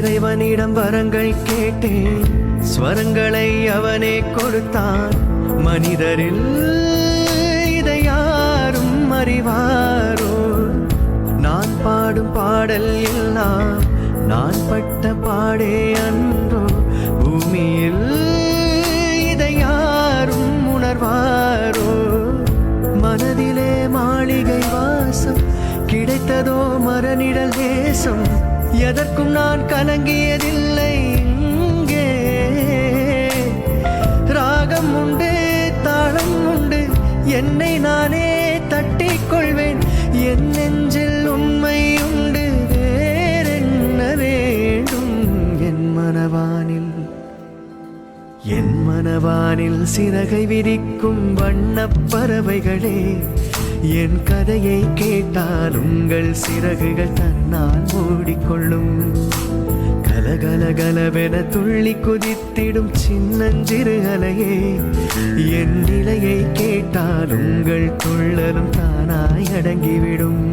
இறைவனிடம் வரங்கள் கேட்டேன், ஸ்வரங்களை அவனே கொடுத்தான். மனிதரில் இதை யாரும் அறிவாரோ? நான் பாடும் பாடல் எல்லாம் நான் பட்ட பாடே அன்றோ? பூமியில் இதை யாரும் உணர்வாரோ? மனதிலே மாளிகை வாசம் கிடைத்ததோ மரநிழல் தேசம், எதற்கும் நான் கலங்கியதில்லை. இங்கே ராகம் உண்டு, தாளம் உண்டு, என்னை நானே தட்டிக் கொள்வேன். என் நெஞ்சில் உண்மை உண்டு, வேறென்ன வேண்டும்? என் மனவானில் சிறகை விரிக்கும் வண்ணப் பறவைகளே, என் கதையை கேட்டால் உங்கள் சிறகுகள் தன்னால் மூடிக்கொள்ளும். கலகலகலவென துள்ளி குதித்திடும் சின்னஞ்சிறு அலையே, என் நிலையை கேட்டால் உங்கள் துள்ளலும் தானாய் அடங்கிவிடும்.